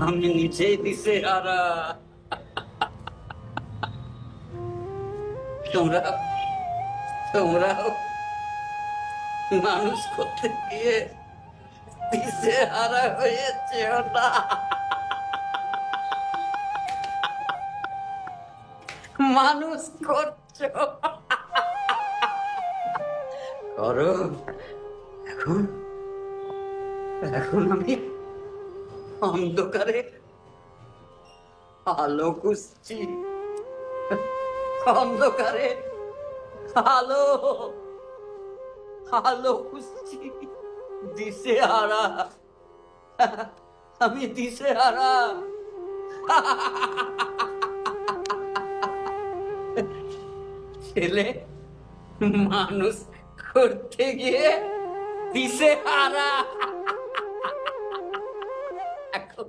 আমি নিজেই দিছে হারা। তোমরা তোমরাও মানুষ করতে গিয়ে দিছে হারা হয়েছে না। মানুষ করছো, করো। এখন এখন আমি অন্ধকারে আলো খুঁজছি, অন্ধকারে আলো আলো খুঁজছি। দিশে হারা, আমি দিশে হারা। ছেলে মানুষ করতে গিয়ে দিশে হারা। এখন